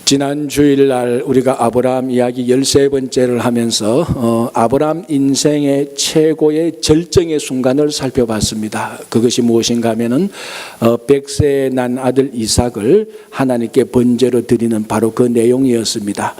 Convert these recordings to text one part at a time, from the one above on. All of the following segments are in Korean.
지난 주일날 우리가 아브라함 이야기 13번째를 하면서 아브라함 인생의 최고의 절정의 순간을 살펴봤습니다. 그것이 무엇인가 하면은 100세에 난 아들 이삭을 하나님께 번제로 드리는 바로 그 내용이었습니다.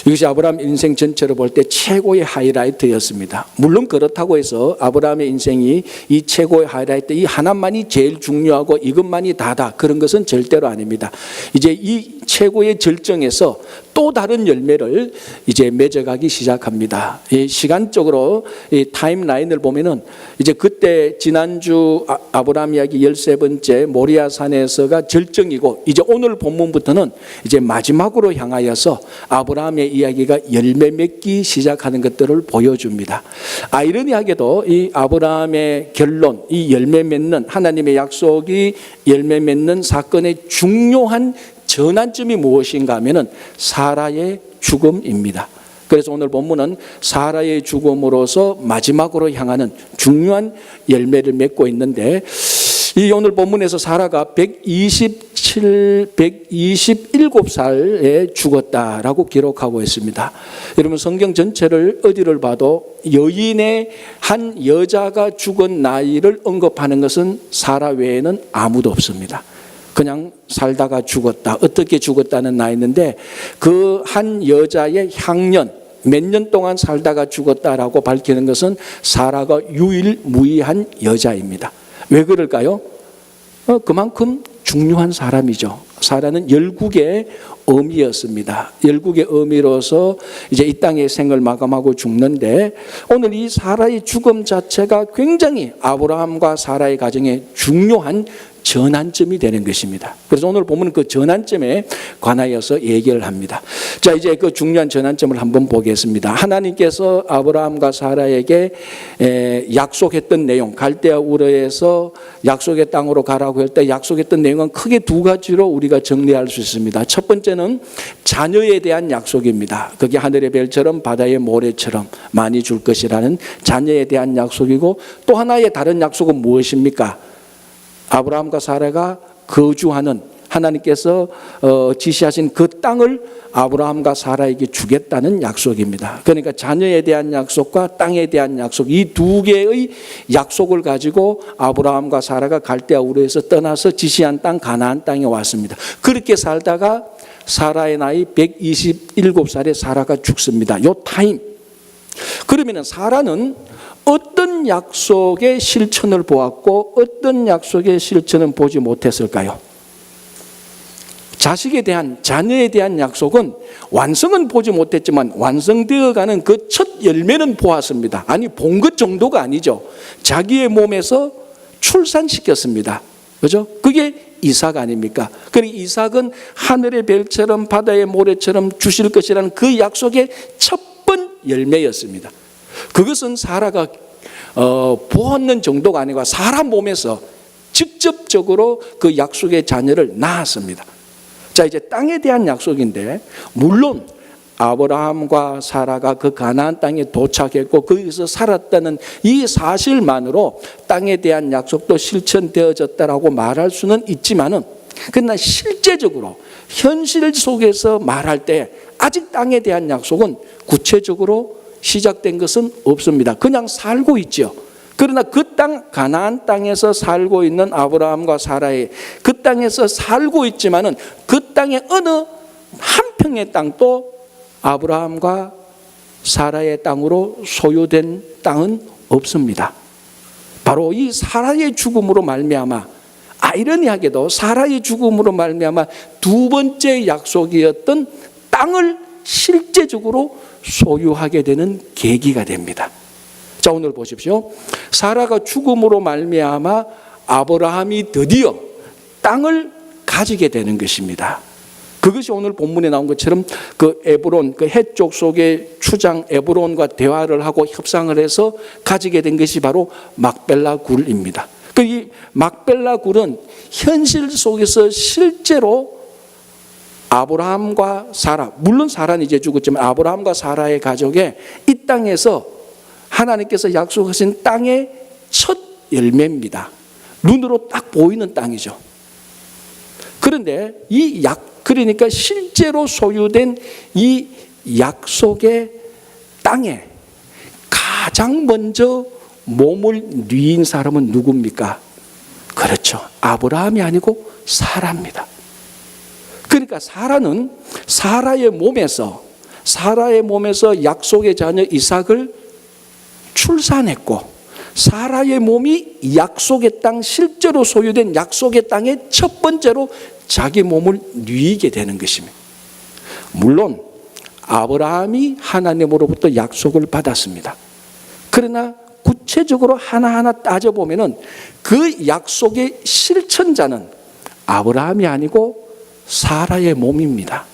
이것이 아브라함 인생 전체로 볼 때 최고의 하이라이트였습니다. 물론 그렇다고 해서 아브라함의 인생이 이 최고의 하이라이트, 이 하나만이 제일 중요하고 이것만이 다다, 그런 것은 절대로 아닙니다. 이제 이 최고의 절정에서 또 다른 열매를 이제 맺어가기 시작합니다. 이 시간적으로 이 타임라인을 보면은 이제 그때 지난주 아브라함 이야기 13번째 모리아산에서가 절정이고, 이제 오늘 본문부터는 이제 마지막으로 향하여서 아브라함의 이야기가 열매 맺기 시작하는 것들을 보여줍니다. 아이러니하게도 이 아브라함의 결론, 이 열매 맺는 하나님의 약속이 열매 맺는 사건의 중요한 전환점이 무엇인가 하면은 사라의 죽음입니다. 그래서 오늘 본문은 사라의 죽음으로서 마지막으로 향하는 중요한 열매를 맺고 있는데, 이 오늘 본문에서 사라가 127살에 죽었다라고 기록하고 있습니다. 여러분, 성경 전체를 어디를 봐도 여인의 한 여자가 죽은 나이를 언급하는 것은 사라 외에는 아무도 없습니다. 그냥 살다가 죽었다, 어떻게 죽었다는 나이인데, 그 한 여자의 향년, 몇 년 동안 살다가 죽었다라고 밝히는 것은 사라가 유일무이한 여자입니다. 왜 그럴까요? 그만큼 중요한 사람이죠. 사라는 열국의 어미였습니다. 열국의 어미로서 이제 이 땅의 생을 마감하고 죽는데, 오늘 이 사라의 죽음 자체가 굉장히 아브라함과 사라의 가정에 중요한 전환점이 되는 것입니다. 그래서 오늘 보면 그 전환점에 관하여서 얘기를 합니다. 자, 이제 그 중요한 전환점을 한번 보겠습니다. 하나님께서 아브라함과 사라에게 약속했던 내용, 갈대아 우르에서 약속의 땅으로 가라고 할 때 약속했던 내용은 크게 두 가지로 우리가 정리할 수 있습니다. 첫 번째는 자녀에 대한 약속입니다. 그게 하늘의 별처럼 바다의 모래처럼 많이 줄 것이라는 자녀에 대한 약속이고, 또 하나의 다른 약속은 무엇입니까? 아브라함과 사라가 거주하는, 하나님께서 지시하신 그 땅을 아브라함과 사라에게 주겠다는 약속입니다. 그러니까 자녀에 대한 약속과 땅에 대한 약속, 이 두 개의 약속을 가지고 아브라함과 사라가 갈대아 우르에서 떠나서 지시한 땅 가나안 땅에 왔습니다. 그렇게 살다가 사라의 나이 127살에 사라가 죽습니다. 요 타임. 그러면 사라는 어떤 약속의 실천을 보았고 어떤 약속의 실천은 보지 못했을까요? 자식에 대한, 자녀에 대한 약속은 완성은 보지 못했지만 완성되어가는 그 첫 열매는 보았습니다. 아니, 본 것 정도가 아니죠. 자기의 몸에서 출산시켰습니다. 그죠? 그게 이삭 아닙니까? 그러니까 이삭은 하늘의 별처럼 바다의 모래처럼 주실 것이라는 그 약속의 첫 번 열매였습니다. 그것은 사라가 보았는 정도가 아니고 사람 몸에서 직접적으로 그 약속의 자녀를 낳았습니다. 자, 이제 땅에 대한 약속인데, 물론 아브라함과 사라가 그 가나안 땅에 도착했고 거기서 살았다는 이 사실만으로 땅에 대한 약속도 실천되어졌다라고 말할 수는 있지만은, 그러나 실제적으로 현실 속에서 말할 때 아직 땅에 대한 약속은 구체적으로 시작된 것은 없습니다. 그냥 살고 있죠. 그러나 그 땅, 가나안 땅에서 살고 있는 아브라함과 사라의 그 땅에서 살고 있지만은 그 땅의 어느 한 평의 땅도 아브라함과 사라의 땅으로 소유된 땅은 없습니다. 바로 이 사라의 죽음으로 말미암아, 아이러니하게도 사라의 죽음으로 말미암아 두 번째 약속이었던 땅을 실제적으로 소유하게 되는 계기가 됩니다. 자, 오늘 보십시오. 사라가 죽음으로 말미암아 아브라함이 드디어 땅을 가지게 되는 것입니다. 그것이 오늘 본문에 나온 것처럼 그 에브론, 그 해쪽 속의 추장 에브론과 대화를 하고 협상을 해서 가지게 된 것이 바로 막벨라 굴입니다. 이 막벨라 굴은 현실 속에서 실제로 아브라함과 사라, 물론 사라는 이제 죽었지만 아브라함과 사라의 가족의 이 땅에서 하나님께서 약속하신 땅의 첫 열매입니다. 눈으로 딱 보이는 땅이죠. 그런데 그러니까 실제로 소유된 이 약속의 땅에 가장 먼저 몸을 뉘인 사람은 누굽니까? 그렇죠. 아브라함이 아니고 사라입니다. 그러니까 사라는 사라의 몸에서 약속의 자녀 이삭을 출산했고, 사라의 몸이 약속의 땅, 실제로 소유된 약속의 땅에 첫 번째로 자기 몸을 뉘게 되는 것입니다. 물론 아브라함이 하나님으로부터 약속을 받았습니다. 그러나 구체적으로 하나하나 따져보면 그 약속의 실천자는 아브라함이 아니고 사라의 몸입니다.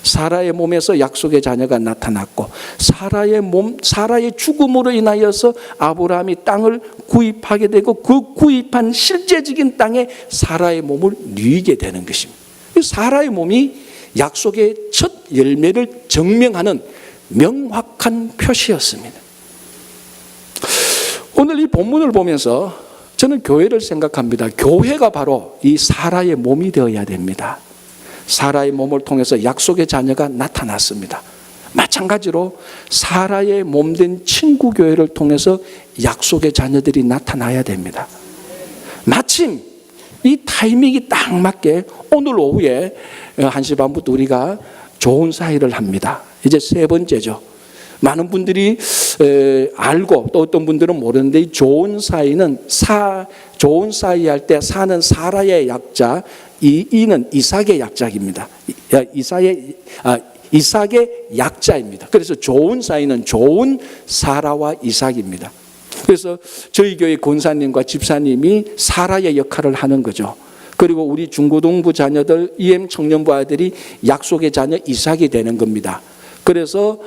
사라의 몸에서 약속의 자녀가 나타났고, 사라의 죽음으로 인하여서 아브라함이 땅을 구입하게 되고, 그 구입한 실제적인 땅에 사라의 몸을 뉘게 되는 것입니다. 사라의 몸이 약속의 첫 열매를 증명하는 명확한 표시였습니다. 오늘 이 본문을 보면서 저는 교회를 생각합니다. 교회가 바로 이 사라의 몸이 되어야 됩니다. 사라의 몸을 통해서 약속의 자녀가 나타났습니다. 마찬가지로 사라의 몸된 친구 교회를 통해서 약속의 자녀들이 나타나야 됩니다. 마침 이 타이밍이 딱 맞게 오늘 오후에 1시 반부터 우리가 좋은 사이를 합니다. 이제 세 번째죠. 많은 분들이 알고 또 어떤 분들은 모르는데, 이 좋은 사이는 좋은 사이 할 때 사는 사라의 약자, 이는 이삭의 약자입니다. 이삭의 약자입니다. 그래서 좋은 사이는 좋은 사라와 이삭입니다. 그래서 저희 교회 권사님과 집사님이 사라의 역할을 하는 거죠. 그리고 우리 중고등부 자녀들, EM 청년부 아들이 약속의 자녀 이삭이 되는 겁니다. 그래서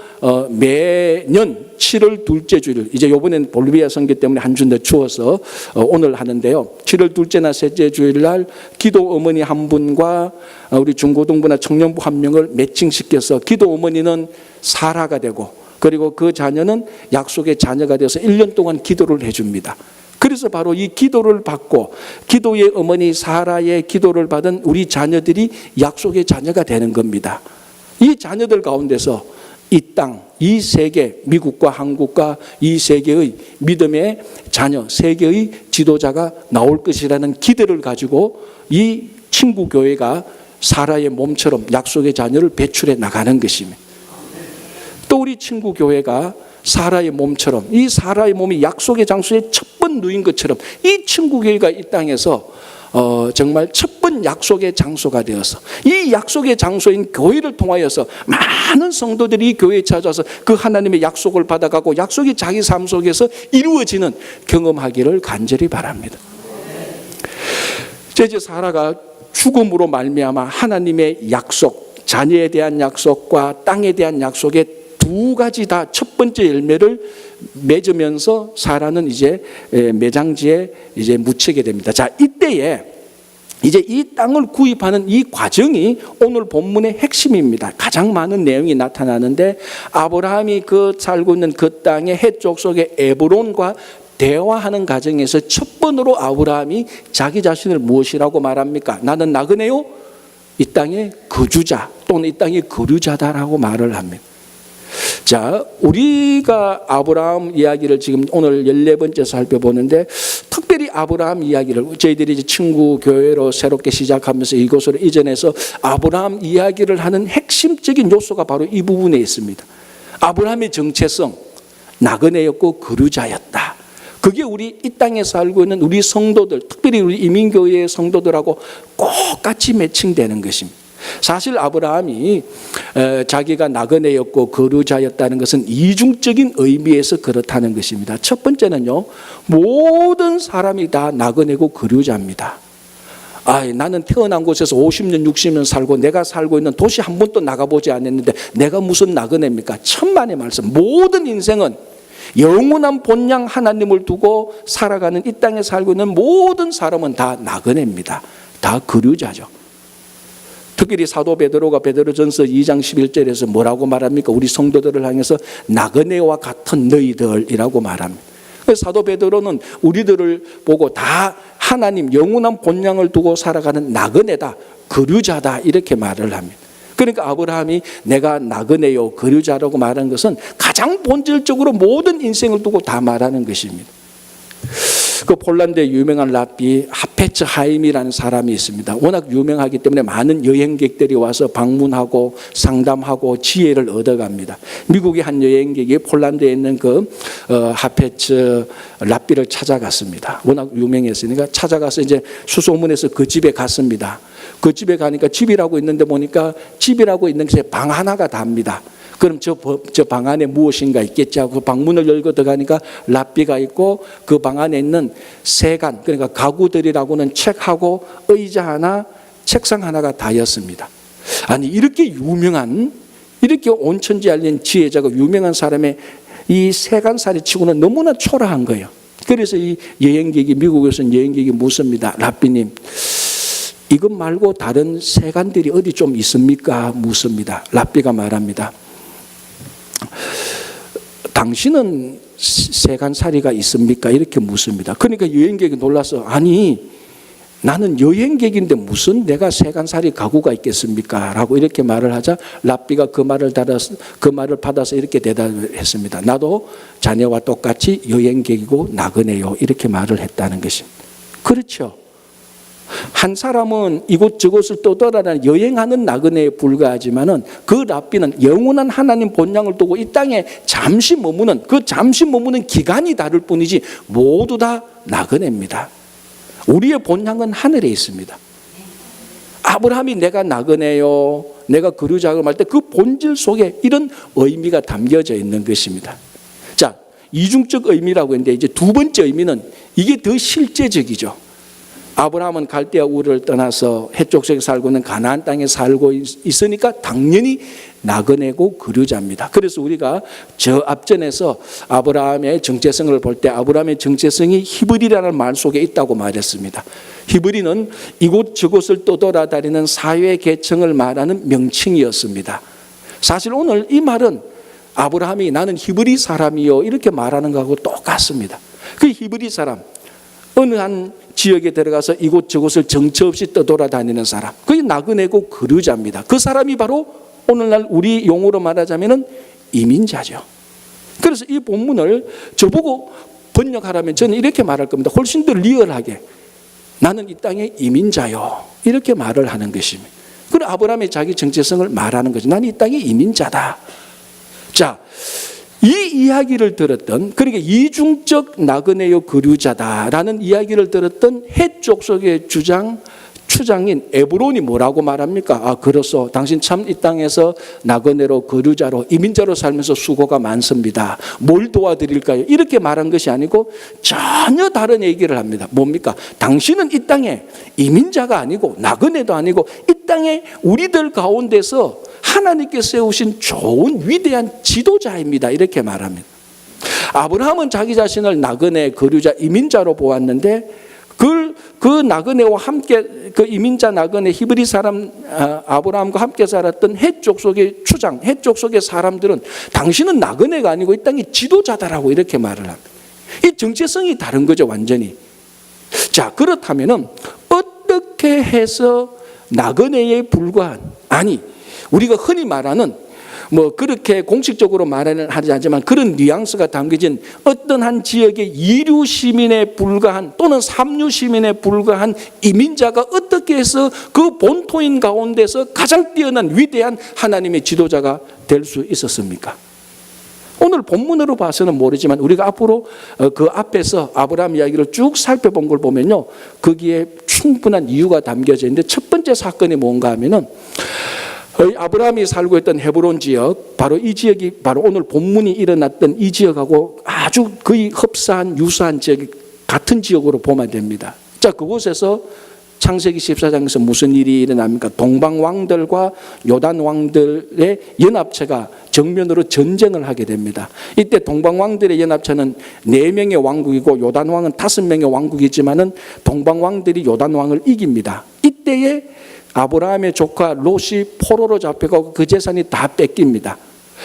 매년 7월 둘째 주일, 이제 이번에는 볼리비아 선교 때문에 한 주 늦추어서 오늘 하는데요. 7월 둘째나 셋째 주일날 기도 어머니 한 분과 우리 중고등부나 청년부 한 명을 매칭시켜서 기도 어머니는 사라가 되고, 그리고 그 자녀는 약속의 자녀가 되어서 1년 동안 기도를 해줍니다. 그래서 바로 이 기도를 받고, 기도의 어머니 사라의 기도를 받은 우리 자녀들이 약속의 자녀가 되는 겁니다. 이 자녀들 가운데서 이 땅, 이 세계, 미국과 한국과 이 세계의 믿음의 자녀, 세계의 지도자가 나올 것이라는 기대를 가지고 이 친구 교회가 사라의 몸처럼 약속의 자녀를 배출해 나가는 것입니다. 또 우리 친구 교회가 사라의 몸처럼, 이 사라의 몸이 약속의 장소에 첫 번 누인 것처럼 이 친구 교회가 이 땅에서 정말 첫 번 약속의 장소가 되어서, 이 약속의 장소인 교회를 통하여서 많은 성도들이 이 교회에 찾아서 그 하나님의 약속을 받아가고 약속이 자기 삶 속에서 이루어지는 경험하기를 간절히 바랍니다. 이제 사라가 죽음으로 말미암아 하나님의 약속, 자녀에 대한 약속과 땅에 대한 약속의 두 가지 다 첫 번째 열매를 맺으면서 사라는 이제 매장지에 이제 묻히게 됩니다. 자, 이때에 이제 이 땅을 구입하는 이 과정이 오늘 본문의 핵심입니다. 가장 많은 내용이 나타나는데, 아브라함이 살고 있는 그 땅의 해쪽 속의 에브론과 대화하는 과정에서 첫 번으로 아브라함이 자기 자신을 무엇이라고 말합니까? 나는 나그네요, 이 땅의 거주자 또는 이 땅의 거류자다라고 말을 합니다. 자, 우리가 아브라함 이야기를 지금 오늘 14번째 살펴보는데, 특별히 아브라함 이야기를 저희들이 이제 친구 교회로 새롭게 시작하면서 이곳으로 이전해서 아브라함 이야기를 하는 핵심적인 요소가 바로 이 부분에 있습니다. 아브라함의 정체성, 나그네였고 거류자였다. 그게 우리 이 땅에 살고 있는 우리 성도들, 특별히 우리 이민교회의 성도들하고 꼭 같이 매칭되는 것입니다. 사실 아브라함이 자기가 나그네였고 거류자였다는 것은 이중적인 의미에서 그렇다는 것입니다. 첫 번째는요, 모든 사람이 다 나그네고 거류자입니다. 나는 태어난 곳에서 50년 60년 살고 내가 살고 있는 도시 한 번도 나가보지 않았는데 내가 무슨 나그네입니까? 천만의 말씀. 모든 인생은 영원한 본향 하나님을 두고 살아가는 이 땅에 살고 있는 모든 사람은 다 나그네입니다. 다 거류자죠. 특별히 사도 베드로가 베드로전서 2장 11절에서 뭐라고 말합니까? 우리 성도들을 향해서 나그네와 같은 너희들이라고 말합니다. 사도 베드로는 우리들을 보고 다 하나님 영원한 본향을 두고 살아가는 나그네다, 거류자다 이렇게 말을 합니다. 그러니까 아브라함이 내가 나그네요, 거류자라고 말하는 것은 가장 본질적으로 모든 인생을 두고 다 말하는 것입니다. 그 폴란드의 유명한 랍비 하페츠 하임이라는 사람이 있습니다. 워낙 유명하기 때문에 많은 여행객들이 와서 방문하고 상담하고 지혜를 얻어갑니다. 미국의 한 여행객이 폴란드에 있는 그 하페츠 랍비를 찾아갔습니다. 워낙 유명했으니까 찾아가서 이제 수소문해서 그 집에 갔습니다. 그 집에 가니까 집이라고 있는데 보니까 집이라고 있는 것에 방 하나가 답니다. 그럼 저 방 안에 무엇인가 있겠지 하고 방문을 열고 들어가니까 랍비가 있고 그 방 안에 있는 세간, 그러니까 가구들이라고는 책하고 의자 하나, 책상 하나가 다였습니다. 아니 이렇게 유명한, 이렇게 온천지 알린 지혜자가 유명한 사람의 이 세간살이 치고는 너무나 초라한 거예요. 그래서 이 여행객이, 미국에서 온 여행객이 묻습니다. 랍비님, 이것 말고 다른 세간들이 어디 좀 있습니까? 묻습니다. 랍비가 말합니다. 당신은 세간살이가 있습니까? 이렇게 묻습니다. 그러니까 여행객이 놀라서, 아니 나는 여행객인데 무슨 내가 세간살이 가구가 있겠습니까? 라고 이렇게 말을 하자 랍비가 그 말을 받아서 이렇게 대답을 했습니다. 나도 자네와 똑같이 여행객이고 나그네요, 이렇게 말을 했다는 것입니다. 그렇죠. 한 사람은 이곳저곳을 떠돌아다니는 여행하는 나그네에 불과하지만은 그 랍비는 영원한 하나님 본향을 두고 이 땅에 잠시 머무는, 그 잠시 머무는 기간이 다를 뿐이지 모두 다 나그네입니다. 우리의 본향은 하늘에 있습니다. 아브라함이 내가 나그네요, 내가 거류자라고 말 때 그 본질 속에 이런 의미가 담겨져 있는 것입니다. 자, 이중적 의미라고 했는데 이제 두 번째 의미는 이게 더 실제적이죠. 아브라함은 갈대아 우르를 떠나서 해쪽 속에 살고 있는 가나안 땅에 살고 있으니까 당연히 나그네고 거류자입니다. 그래서 우리가 저 앞전에서 아브라함의 정체성을 볼 때 아브라함의 정체성이 히브리라는 말 속에 있다고 말했습니다. 히브리는 이곳저곳을 떠돌아다니는 사회 계층을 말하는 명칭이었습니다. 사실 오늘 이 말은 아브라함이 나는 히브리 사람이요 이렇게 말하는 것하고 똑같습니다. 그 히브리 사람, 어느 한 지역에 들어가서 이곳저곳을 정처 없이 떠돌아다니는 사람, 그게 나그네고 거류자입니다. 그 사람이 바로 오늘날 우리 용어로 말하자면 이민자죠. 그래서 이 본문을 저보고 번역하라면 저는 이렇게 말할 겁니다. 훨씬 더 리얼하게, 나는 이 땅의 이민자요, 이렇게 말을 하는 것입니다. 그리고 아브라함의 자기 정체성을 말하는 거죠. 나는 이 땅의 이민자다. 자, 이 이야기를 들었던, 그러니까 이중적 나그네요 거류자다라는 이야기를 들었던 해쪽 속의 추장인 에브론이 뭐라고 말합니까? 아, 그렇소. 당신 참 이 땅에서 나그네로 거류자로 이민자로 살면서 수고가 많습니다. 뭘 도와드릴까요? 이렇게 말한 것이 아니고 전혀 다른 얘기를 합니다. 뭡니까? 당신은 이 땅에 이민자가 아니고 나그네도 아니고 이 땅에 우리들 가운데서 하나님께 세우신 좋은 위대한 지도자입니다. 이렇게 말합니다. 아브라함은 자기 자신을 나그네, 거류자, 이민자로 보았는데 그 나그네와 함께, 그 이민자 나그네 히브리 사람 아브라함과 함께 살았던 해쪽 속의 추장, 해쪽 속의 사람들은 당신은 나그네가 아니고 이 땅의 지도자다라고 이렇게 말을 합니다. 이 정체성이 다른 거죠, 완전히. 자, 그렇다면은 어떻게 해서 나그네에 불과한, 아니 우리가 흔히 말하는 뭐 그렇게 공식적으로 말은 하지 않지만 그런 뉘앙스가 담겨진 어떤 한 지역의 2류 시민에 불과한 또는 3류 시민에 불과한 이민자가 어떻게 해서 그 본토인 가운데서 가장 뛰어난 위대한 하나님의 지도자가 될 수 있었습니까? 오늘 본문으로 봐서는 모르지만 우리가 앞으로 그 앞에서 아브라함 이야기를 쭉 살펴본 걸 보면요, 거기에 충분한 이유가 담겨져 있는데 첫 번째 사건이 뭔가 하면은 아브라함이 살고 있던 헤브론 지역, 바로 이 지역이 바로 오늘 본문이 일어났던 이 지역하고 아주 거의 흡사한 유사한 지역, 같은 지역으로 보면 됩니다. 자, 그곳에서 창세기 14장에서 무슨 일이 일어납니까? 동방 왕들과 요단 왕들의 연합체가 정면으로 전쟁을 하게 됩니다. 이때 동방 왕들의 연합체는 4명의 왕국이고 요단 왕은 5명의 왕국이지만은 동방 왕들이 요단 왕을 이깁니다. 이때에 아브라함의 조카 롯이 포로로 잡혀가고 그 재산이 다 뺏깁니다.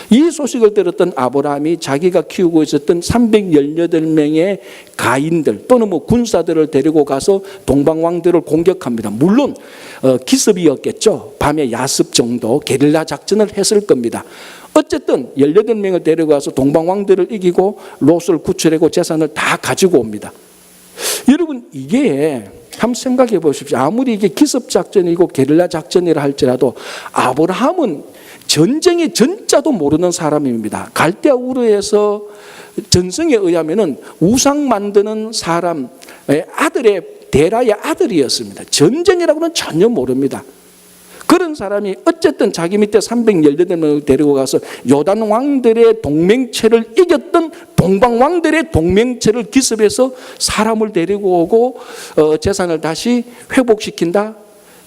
이 소식을 들었던 아브라함이 자기가 키우고 있었던 318명의 가인들 또는 군사들을 데리고 가서 동방왕들을 공격합니다. 물론 기습이었겠죠. 밤에 야습 정도 게릴라 작전을 했을 겁니다. 어쨌든 18명을 데리고 가서 동방왕들을 이기고 롯을 구출하고 재산을 다 가지고 옵니다. 여러분, 이게 한번 생각해 보십시오. 아무리 이게 기습작전이고 게릴라 작전이라 할지라도 아브라함은 전쟁의 전자도 모르는 사람입니다. 갈대아 우르에서 전승에 의하면은 우상 만드는 사람의 아들의 데라의 아들이었습니다. 전쟁이라고는 전혀 모릅니다. 그런 사람이 어쨌든 자기 밑에 318명을 데리고 가서 요단 왕들의 동맹체를 이겼던 동방 왕들의 동맹체를 기습해서 사람을 데리고 오고 재산을 다시 회복시킨다.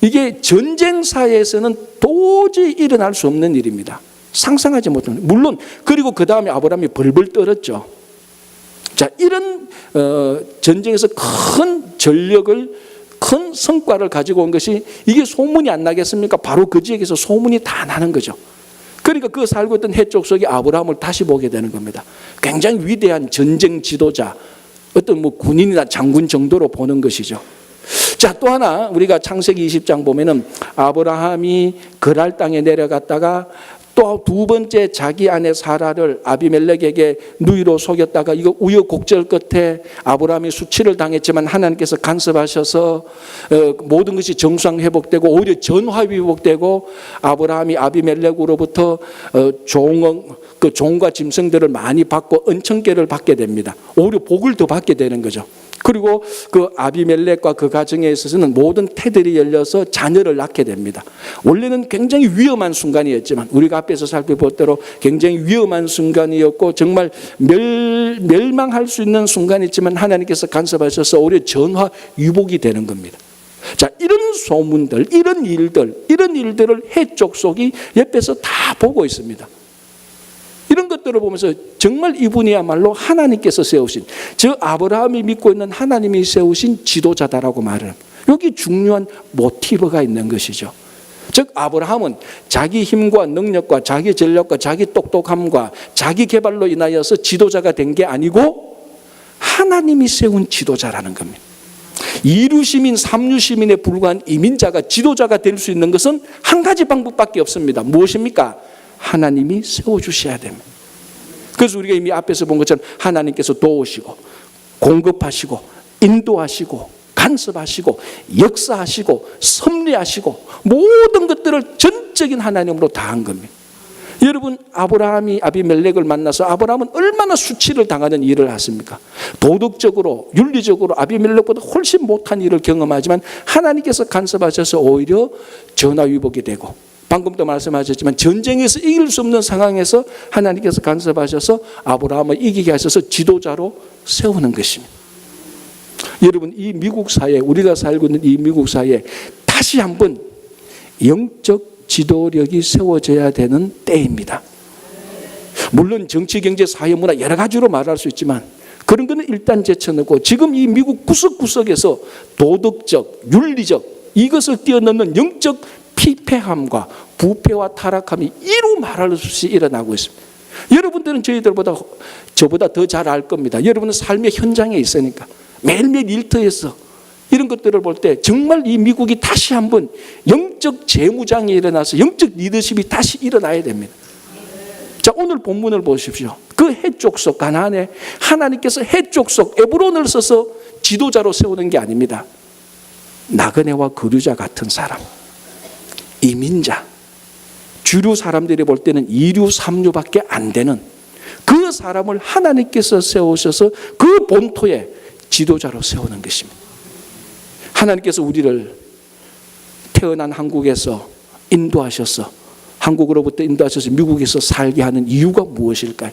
이게 전쟁사에서는 도저히 일어날 수 없는 일입니다. 상상하지 못하는. 물론 그리고 그 다음에 아브라함이 벌벌 떨었죠. 자, 이런 전쟁에서 큰 전력을 큰 성과를 가지고 온 것이 이게 소문이 안 나겠습니까? 바로 그 지역에서 소문이 다 나는 거죠. 그러니까 그 살고 있던 해족속이 아브라함을 다시 보게 되는 겁니다. 굉장히 위대한 전쟁 지도자, 어떤 군인이나 장군 정도로 보는 것이죠. 자, 또 하나 우리가 창세기 20장 보면은 아브라함이 그랄 땅에 내려갔다가 또 두 번째 자기 아내 사라를 아비멜렉에게 누이로 속였다가 이거 우여곡절 끝에 아브라함이 수치를 당했지만 하나님께서 간섭하셔서 모든 것이 정상 회복되고 오히려 전화 회복되고 아브라함이 아비멜렉으로부터 종과 짐승들을 많이 받고 은총계를 받게 됩니다. 오히려 복을 더 받게 되는 거죠. 그리고 그 아비멜렉과 그 가정에 있어서는 모든 태들이 열려서 자녀를 낳게 됩니다. 원래는 굉장히 위험한 순간이었지만 우리가 앞에서 살펴볼 대로 굉장히 위험한 순간이었고 정말 멸망할 수 있는 순간이지만 하나님께서 간섭하셔서 오히려 전화 유복이 되는 겁니다. 자, 이런 소문들, 이런 일들을 해족속이 옆에서 다 보고 있습니다. 이런 것들을 보면서 정말 이분이야말로 하나님께서 세우신, 저 아브라함이 믿고 있는 하나님이 세우신 지도자다라고 말을 합니다. 여기 중요한 모티브가 있는 것이죠. 즉 아브라함은 자기 힘과 능력과 자기 전략과 자기 똑똑함과 자기 개발로 인하여서 지도자가 된 게 아니고 하나님이 세운 지도자라는 겁니다. 이루시민, 삼류시민에 불과한 이민자가 지도자가 될 수 있는 것은 한 가지 방법밖에 없습니다. 무엇입니까? 하나님이 세워주셔야 됩니다. 그래서 우리가 이미 앞에서 본 것처럼 하나님께서 도우시고 공급하시고 인도하시고 간섭하시고 역사하시고 섭리하시고 모든 것들을 전적인 하나님으로 다한 겁니다. 여러분, 아브라함이 아비멜렉을 만나서 아브라함은 얼마나 수치를 당하는 일을 했습니까? 도덕적으로 윤리적으로 아비멜렉보다 훨씬 못한 일을 경험하지만 하나님께서 간섭하셔서 오히려 전화위복이 되고, 방금도 말씀하셨지만 전쟁에서 이길 수 없는 상황에서 하나님께서 간섭하셔서 아브라함을 이기게 하셔서 지도자로 세우는 것입니다. 여러분, 이 미국 사회, 우리가 살고 있는 이 미국 사회에 다시 한번 영적 지도력이 세워져야 되는 때입니다. 물론 정치, 경제, 사회, 문화 여러 가지로 말할 수 있지만 그런 거는 일단 제쳐놓고 지금 이 미국 구석구석에서 도덕적, 윤리적 이것을 뛰어넘는 영적 피폐함과 부패와 타락함이 이루 말할 수 없이 일어나고 있습니다. 여러분들은 저보다 더 잘 알 겁니다. 여러분은 삶의 현장에 있으니까 매일매일 일터에서 이런 것들을 볼 때 정말 이 미국이 다시 한번 영적 재무장이 일어나서 영적 리더십이 다시 일어나야 됩니다. 자, 오늘 본문을 보십시오. 그 해족속 가나안에 하나님께서 해족속 에브론을 써서 지도자로 세우는 게 아닙니다. 나그네와 거류자 같은 사람, 이민자, 주류 사람들이 볼 때는 2류, 3류밖에 안 되는 그 사람을 하나님께서 세우셔서 그 본토에 지도자로 세우는 것입니다. 하나님께서 우리를 태어난 한국에서 인도하셔서 한국으로부터 인도하셔서 미국에서 살게 하는 이유가 무엇일까요?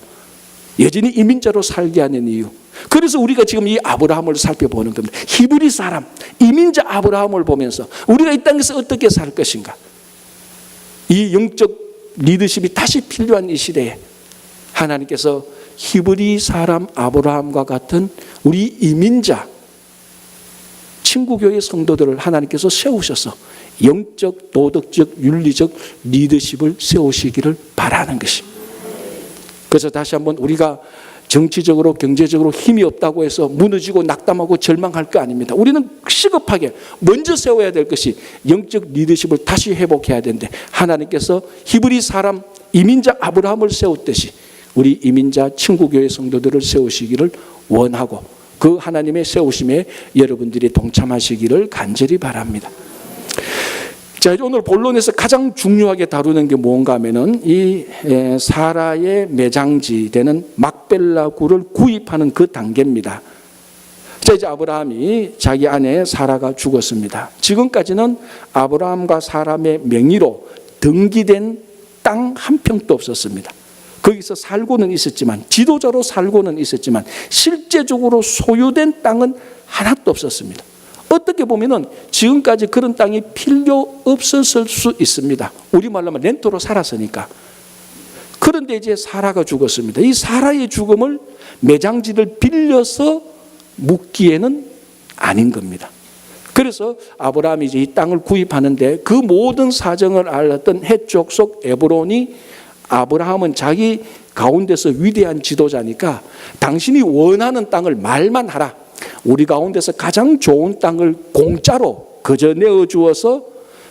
여전히 이민자로 살게 하는 이유. 그래서 우리가 지금 이 아브라함을 살펴보는 겁니다. 히브리 사람, 이민자 아브라함을 보면서 우리가 이 땅에서 어떻게 살 것인가? 이 영적 리더십이 다시 필요한 이 시대에 하나님께서 히브리 사람 아브라함과 같은 우리 이민자 친구교회 성도들을 하나님께서 세우셔서 영적, 도덕적, 윤리적 리더십을 세우시기를 바라는 것입니다. 그래서 다시 한번 우리가 정치적으로 경제적으로 힘이 없다고 해서 무너지고 낙담하고 절망할 거 아닙니다. 우리는 시급하게 먼저 세워야 될 것이 영적 리더십을 다시 회복해야 되는데, 하나님께서 히브리 사람 이민자 아브라함을 세웠듯이 우리 이민자 친구교회 성도들을 세우시기를 원하고, 그 하나님의 세우심에 여러분들이 동참하시기를 간절히 바랍니다. 자, 오늘 본론에서 가장 중요하게 다루는 게 뭔가 하면은 이 사라의 매장지 되는 막벨라 굴을 구입하는 그 단계입니다. 자, 이제 아브라함이 자기 아내 사라가 죽었습니다. 지금까지는 아브라함과 사람의 명의로 등기된 땅 한 평도 없었습니다. 거기서 살고는 있었지만, 지도자로 살고는 있었지만 실제적으로 소유된 땅은 하나도 없었습니다. 어떻게 보면은 지금까지 그런 땅이 필요 없었을 수 있습니다. 우리말로 하면 렌토로 살았으니까. 그런데 이제 사라가 죽었습니다. 이 사라의 죽음을 매장지를 빌려서 묻기에는 아닌 겁니다. 그래서 아브라함이 이제 이 땅을 구입하는데, 그 모든 사정을 알았던 헷 족속 에브론이, 아브라함은 자기 가운데서 위대한 지도자니까 당신이 원하는 땅을 말만 하라, 우리 가운데서 가장 좋은 땅을 공짜로 그저 내어주어서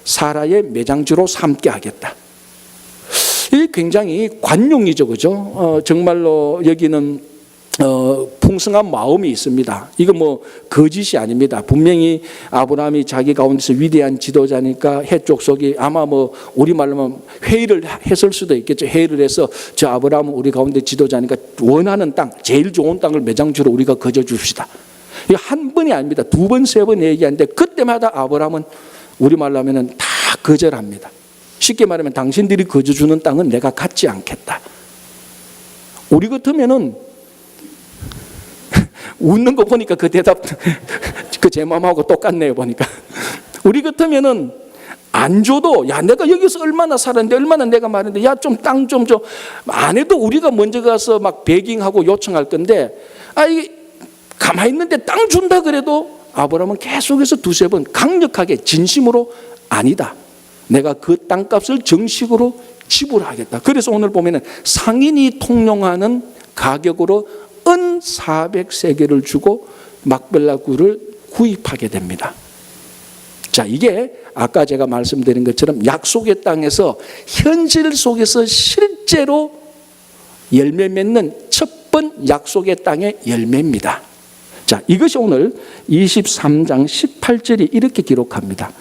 사라의 매장지로 삼게 하겠다. 이게 굉장히 관용이죠, 그죠? 정말로 여기는 풍성한 마음이 있습니다. 이거 뭐 거짓이 아닙니다. 분명히 아브라함이 자기 가운데서 위대한 지도자니까 헷족속이 아마 뭐 우리말로 하면 회의를 했을 수도 있겠죠. 회의를 해서 저 아브라함은 우리 가운데 지도자니까 원하는 땅, 제일 좋은 땅을 매장지로 우리가 거저 줍시다. 이게 한 번이 아닙니다. 두 번, 세 번 얘기하는데 그때마다 아브라함은 우리말로 하면은 다 거절합니다. 쉽게 말하면 당신들이 거저 주는 땅은 내가 갖지 않겠다. 우리 같으면은 웃는 거 보니까 그 대답 그 제 마음하고 똑같네요, 보니까. 우리 같으면은 안 줘도, 야 내가 여기서 얼마나 살았는데, 얼마나 내가 많은데, 야 좀 땅 좀 줘. 안 해도 우리가 먼저 가서 막 베깅하고 요청할 건데, 이게 가만히 있는데 땅 준다 그래도 아브라함은 계속해서 두세 번 강력하게 진심으로 아니다, 내가 그 땅값을 정식으로 지불하겠다. 그래서 오늘 보면은 상인이 통용하는 가격으로 은 400세겔을 주고 막벨라 굴을 구입하게 됩니다. 자, 이게 아까 제가 말씀드린 것처럼 약속의 땅에서 현실 속에서 실제로 열매 맺는 첫 번 약속의 땅의 열매입니다. 자, 이것이 오늘 23장 18절이 이렇게 기록합니다.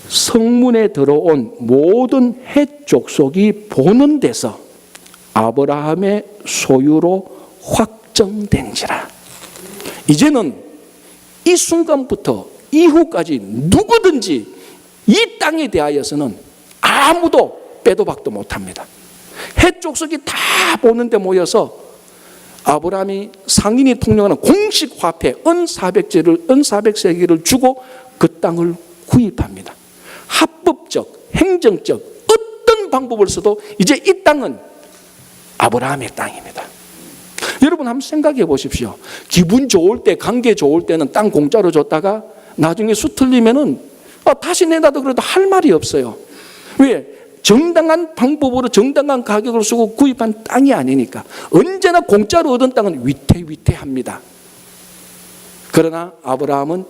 성문에 들어온 모든 헷 족속이 보는 데서 아브라함의 소유로 확정된지라. 이제는 이 순간부터 이후까지 누구든지 이 땅에 대하여서는 아무도 빼도 박도 못합니다. 헷 족속이 다 보는데 모여서 아브라함이 상인이 통용하는 공식 화폐 은 400세겔을 주고 그 땅을 구입합니다. 합법적, 행정적 어떤 방법을 써도 이제 이 땅은 아브라함의 땅입니다. 여러분 한번 생각해 보십시오. 기분 좋을 때, 관계 좋을 때는 땅 공짜로 줬다가 나중에 수 틀리면은 다시 내놔도 그래도 할 말이 없어요. 왜? 정당한 방법으로 정당한 가격을 쓰고 구입한 땅이 아니니까. 언제나 공짜로 얻은 땅은 위태위태합니다. 그러나 아브라함은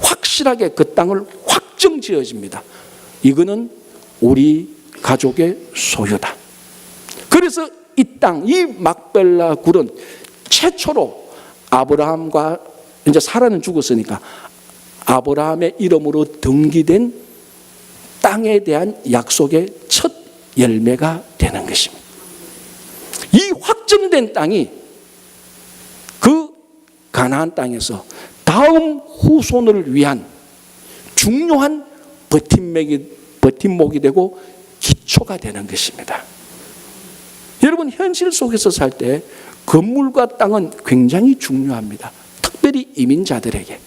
확실하게 그 땅을 확정지어집니다. 이거는 우리 가족의 소유다. 그래서 이 땅, 이 막벨라 굴은 최초로 아브라함과, 이제 사라는 죽었으니까 아브라함의 이름으로 등기된 땅에 대한 약속의 첫 열매가 되는 것입니다. 이 확정된 땅이 그 가나안 땅에서 다음 후손을 위한 중요한 버팀목이 되고 기초가 되는 것입니다. 여러분 현실 속에서 살 때 건물과 땅은 굉장히 중요합니다. 특별히 이민자들에게.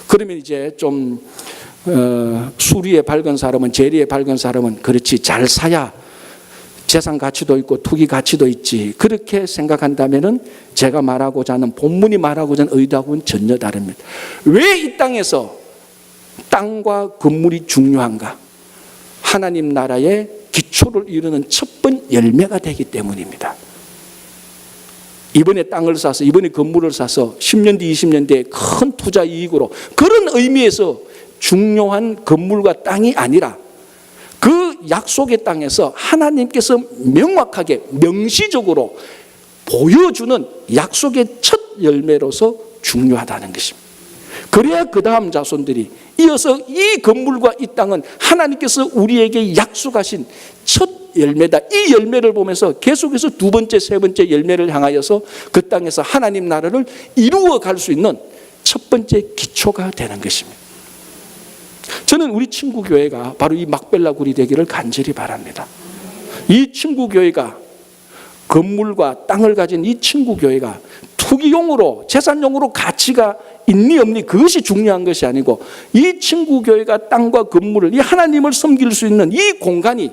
그러면 이제 좀 수리에 밝은 사람은, 재리에 밝은 사람은 그렇지, 잘 사야 재산 가치도 있고 투기 가치도 있지, 그렇게 생각한다면은 제가 말하고자 하는, 본문이 말하고자 하는 의도하고는 전혀 다릅니다. 왜 이 땅에서 땅과 건물이 중요한가? 하나님 나라의 기초를 이루는 첫 번 열매가 되기 때문입니다. 이번에 땅을 사서, 이번에 건물을 사서 10년 뒤, 20년 뒤에 큰 투자 이익으로, 그런 의미에서 중요한 건물과 땅이 아니라 그 약속의 땅에서 하나님께서 명확하게 명시적으로 보여주는 약속의 첫 열매로서 중요하다는 것입니다. 그래야 그 다음 자손들이 이어서 이 건물과 이 땅은 하나님께서 우리에게 약속하신 첫 열매다. 이 열매를 보면서 계속해서 두 번째, 세 번째 열매를 향하여서 그 땅에서 하나님 나라를 이루어 갈 수 있는 첫 번째 기초가 되는 것입니다. 저는 우리 친구 교회가 바로 이 막벨라 굴이 되기를 간절히 바랍니다. 이 친구 교회가, 건물과 땅을 가진 이 친구 교회가 투기용으로, 재산용으로 가치가 있니 없니, 그것이 중요한 것이 아니고, 이 친구 교회가 땅과 건물을, 이 하나님을 섬길 수 있는 이 공간이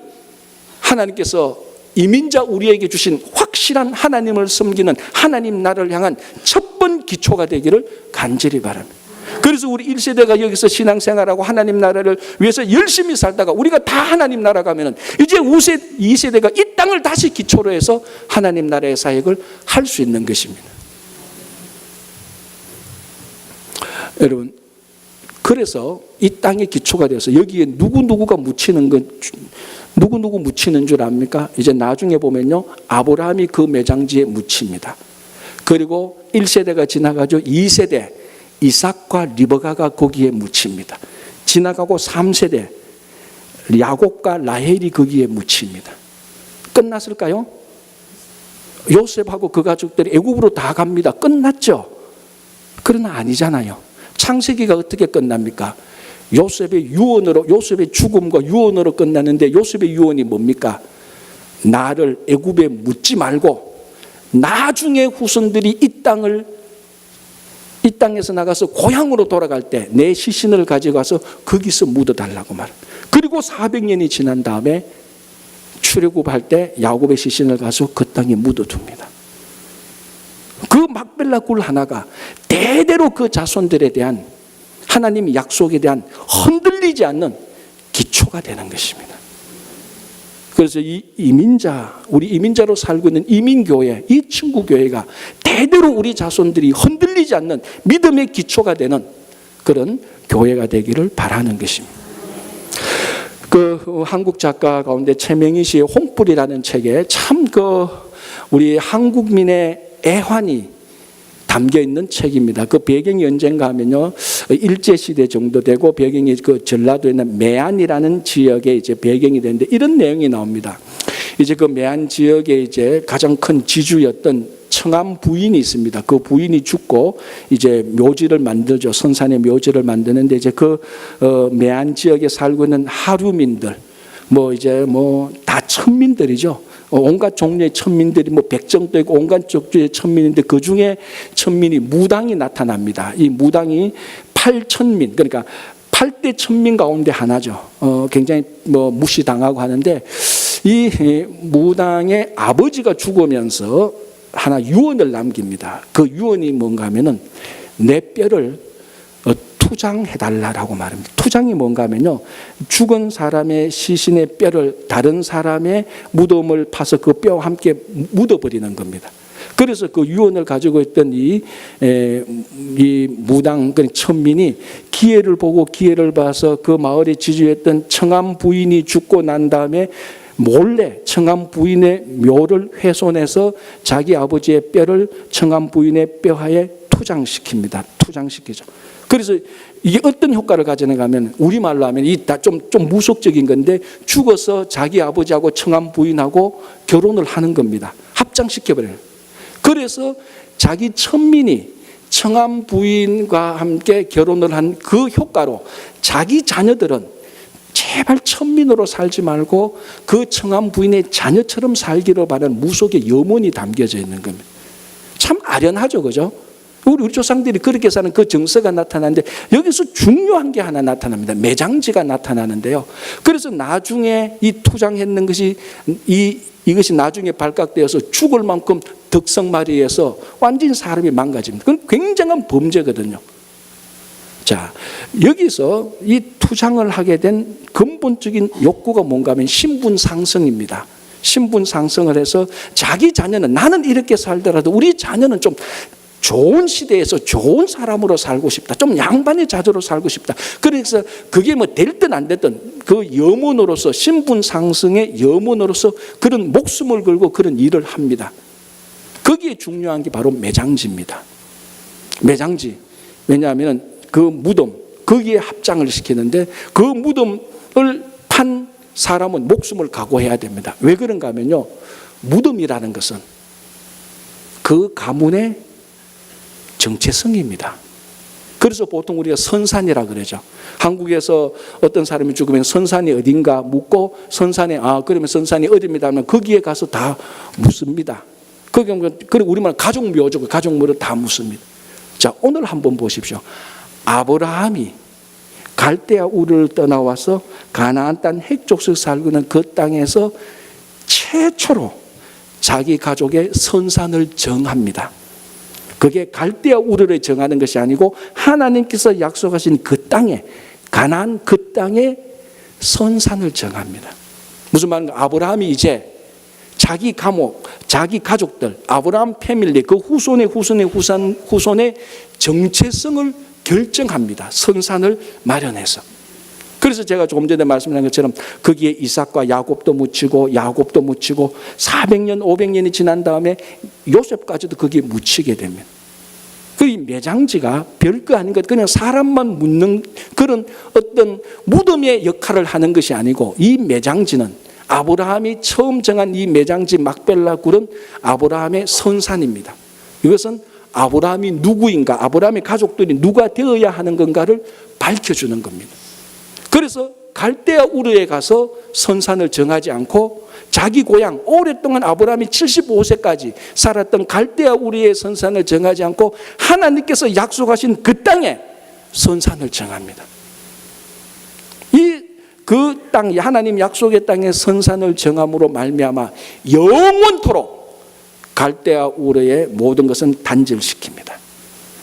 하나님께서 이민자 우리에게 주신 확실한 하나님을 섬기는 하나님 나라를 향한 첫 번 기초가 되기를 간절히 바랍니다. 그래서 우리 1세대가 여기서 신앙생활하고 하나님 나라를 위해서 열심히 살다가 우리가 다 하나님 나라 가면은 이제 2세대가 이 땅을 다시 기초로 해서 하나님 나라의 사역을 할 수 있는 것입니다. 여러분, 그래서 이 땅의 기초가 되어서 여기에 누구누구가 묻히는 건, 누구누구 묻히는 줄 압니까? 이제 나중에 보면요, 아브라함이 그 매장지에 묻힙니다. 그리고 1세대가 지나가죠. 2세대 이삭과 리브가가 거기에 묻힙니다. 지나가고 3세대 야곱과 라헬이 거기에 묻힙니다. 끝났을까요? 요셉하고 그 가족들이 애굽으로 다 갑니다. 끝났죠? 그러나 아니잖아요. 창세기가 어떻게 끝납니까? 요셉의 유언으로, 요셉의 죽음과 유언으로 끝나는데, 요셉의 유언이 뭡니까? 나를 애굽에 묻지 말고 나중에 후손들이 이 땅에서 나가서 고향으로 돌아갈 때 내 시신을 가져가서 거기서 묻어달라고 말합니다. 그리고 400년이 지난 다음에 출애굽할 때 야곱의 시신을 가서 그 땅에 묻어둡니다. 그 막벨라 굴 하나가 대대로 그 자손들에 대한 하나님의 약속에 대한 흔들리지 않는 기초가 되는 것입니다. 그래서 이 이민자, 우리 이민자로 살고 있는 이민교회, 이 친구교회가 대대로 우리 자손들이 흔들리지 않는 믿음의 기초가 되는 그런 교회가 되기를 바라는 것입니다. 그 한국 작가 가운데 최명희 씨의 홍불이라는 책에 참 우리 한국민의 애환이 담겨 있는 책입니다. 그 배경이 언젠가 하면요, 일제시대 정도 되고, 배경이 그 전라도에 있는 매안이라는 지역에 이제 배경이 되는데, 이런 내용이 나옵니다. 이제 그 매안 지역에 이제 가장 큰 지주였던 청암 부인이 있습니다. 그 부인이 죽고 이제 묘지를 만들죠. 선산에 묘지를 만드는데, 이제 매안 지역에 살고 있는 하류민들, 다 천민들이죠. 온갖 종류의 천민들이 백정도 있고 온갖 종류의 천민인데, 그 중에 천민이 무당이 나타납니다. 이 무당이 8천민, 그러니까 8대 천민 가운데 하나죠. 굉장히 무시당하고 하는데, 이 무당의 아버지가 죽으면서 하나 유언을 남깁니다. 그 유언이 뭔가 하면은 내 뼈를 투장해달라고 말합니다. 투장이 뭔가 하면요, 죽은 사람의 시신의 뼈를 다른 사람의 무덤을 파서 그 뼈와 함께 묻어버리는 겁니다. 그래서 그 유언을 가지고 있던 이 무당, 천민이 기회를 보고 기회를 봐서 그 마을에 지주했던 청암 부인이 죽고 난 다음에 몰래 청암 부인의 묘를 훼손해서 자기 아버지의 뼈를 청암 부인의 뼈하에 투장시킵니다. 투장시키죠. 그래서 이게 어떤 효과를 가져내가 하면, 우리말로 하면 이 다 좀 무속적인 건데, 죽어서 자기 아버지하고 청암 부인하고 결혼을 하는 겁니다. 합장시켜버려요. 그래서 자기 천민이 청암 부인과 함께 결혼을 한 그 효과로 자기 자녀들은 제발 천민으로 살지 말고 그 청암 부인의 자녀처럼 살기를 바라는 무속의 염원이 담겨져 있는 겁니다. 참 아련하죠, 그죠? 우리 조상들이 그렇게 사는 그 정서가 나타나는데, 여기서 중요한 게 하나 나타납니다. 매장지가 나타나는데요. 그래서 나중에 이 투장했는 것이 이것이 나중에 발각되어서 죽을 만큼 덕성마리에서 완전히 사람이 망가집니다. 그건 굉장한 범죄거든요. 자, 여기서 이 투장을 하게 된 근본적인 욕구가 뭔가 하면 신분 상승입니다. 신분 상승을 해서 자기 자녀는, 나는 이렇게 살더라도 우리 자녀는 좀 좋은 시대에서 좋은 사람으로 살고 싶다. 좀 양반의 자녀로 살고 싶다. 그래서 그게 뭐 됐든 안 됐든 그 염원으로서, 신분 상승의 염원으로서 그런 목숨을 걸고 그런 일을 합니다. 거기에 중요한 게 바로 매장지입니다. 매장지. 왜냐하면 그 무덤, 거기에 합장을 시키는데 그 무덤을 판 사람은 목숨을 각오해야 됩니다. 왜 그런가 하면요, 무덤이라는 것은 그 가문의 정체성입니다. 그래서 보통 우리가 선산이라 그러죠. 한국에서 어떤 사람이 죽으면 선산이 어딘가 묻고, 선산에 그러면 선산이 어디입니다 하면 거기에 가서 다 묻습니다. 그리고 우리말 가족묘죠. 가족묘를 다 묻습니다. 자, 오늘 한번 보십시오. 아브라함이 갈대아 우르를 떠나와서 가나안 땅 핵족속 살고 있는 그 땅에서 최초로 자기 가족의 선산을 정합니다. 그게 갈대아 우르를 정하는 것이 아니고 하나님께서 약속하신 그 땅에, 가나안 그 땅에 선산을 정합니다. 무슨 말인가? 아브라함이 이제 자기 가목, 자기 가족들, 아브라함 패밀리, 그 후손의 정체성을 결정합니다. 선산을 마련해서. 그래서 제가 조금 전에 말씀드린 것처럼 거기에 이삭과 야곱도 묻히고 400년, 500년이 지난 다음에 요셉까지도 거기에 묻히게 됩니다. 그 매장지가 별거 아닌 것, 그냥 사람만 묻는 그런 어떤 무덤의 역할을 하는 것이 아니고, 이 매장지는 아브라함이 처음 정한 이 매장지 막벨라 굴은 아브라함의 선산입니다. 이것은 아브라함이 누구인가, 아브라함의 가족들이 누가 되어야 하는 건가를 밝혀주는 겁니다. 그래서 갈대아 우르에 가서 선산을 정하지 않고 자기 고향, 오랫동안 아브라함이 75세까지 살았던 갈대아 우르의 선산을 정하지 않고 하나님께서 약속하신 그 땅에 선산을 정합니다. 그 땅, 하나님 약속의 땅에 선산을 정함으로 말미암아 영원토록 갈대아 우르의 모든 것은 단절시킵니다.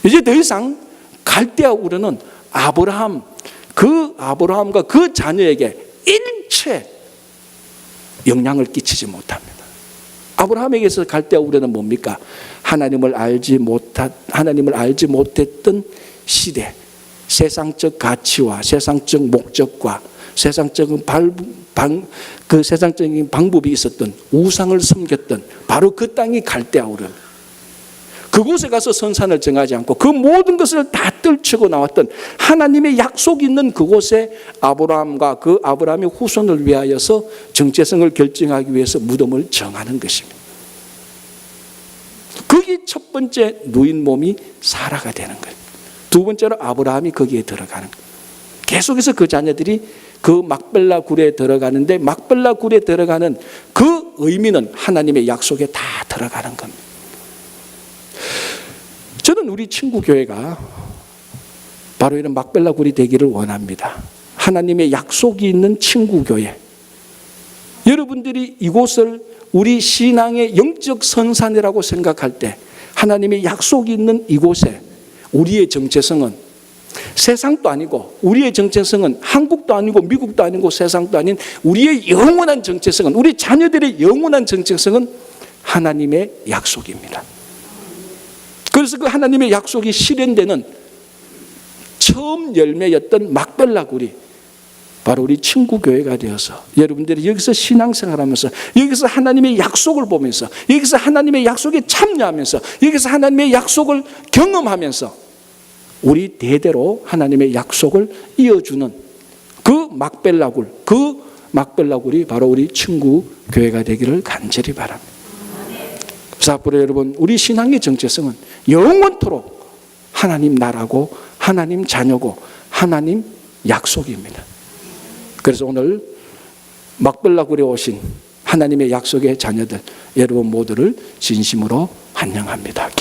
이제 더 이상 갈대아 우르는 아브라함과 그 자녀에게 일체 영향을 끼치지 못합니다. 아브라함에게서 갈대아 우르는 뭡니까? 하나님을 알지 못했던 시대, 세상적 가치와 세상적 목적과 세상적인 세상적인 방법이 있었던, 우상을 섬겼던 바로 그 땅이 갈대아 우르. 그곳에 가서 선산을 정하지 않고 그 모든 것을 다 떨치고 나왔던 하나님의 약속이 있는 그곳에 아브라함과 그 아브라함의 후손을 위하여서 정체성을 결정하기 위해서 무덤을 정하는 것입니다. 그게 첫 번째 누인 몸이 사라가 되는 거예요. 두 번째로 아브라함이 거기에 들어가는 거예요. 계속해서 그 자녀들이 그 막벨라 굴에 들어가는데, 막벨라 굴에 들어가는 그 의미는 하나님의 약속에 다 들어가는 겁니다. 저는 우리 친구 교회가 바로 이런 막벨라 굴이 되기를 원합니다. 하나님의 약속이 있는 친구 교회. 여러분들이 이곳을 우리 신앙의 영적 선산이라고 생각할 때, 하나님의 약속이 있는 이곳에 우리의 정체성은 세상도 아니고, 우리의 정체성은 한국도 아니고 미국도 아니고 세상도 아닌 우리의 영원한 정체성은, 우리 자녀들의 영원한 정체성은 하나님의 약속입니다. 그래서 그 하나님의 약속이 실현되는 처음 열매였던 막벨라 굴이 바로 우리 친구 교회가 되어서, 여러분들이 여기서 신앙생활하면서, 여기서 하나님의 약속을 보면서, 여기서 하나님의 약속에 참여하면서, 여기서 하나님의 약속을 경험하면서 우리 대대로 하나님의 약속을 이어주는 그 막벨라 굴이 바로 우리 친구 교회가 되기를 간절히 바랍니다. 그래서 앞으로 여러분, 우리 신앙의 정체성은 영원토록 하나님 나라고, 하나님 자녀고, 하나님 약속입니다. 그래서 오늘 막벨라 굴에 오신 하나님의 약속의 자녀들, 여러분 모두를 진심으로 환영합니다.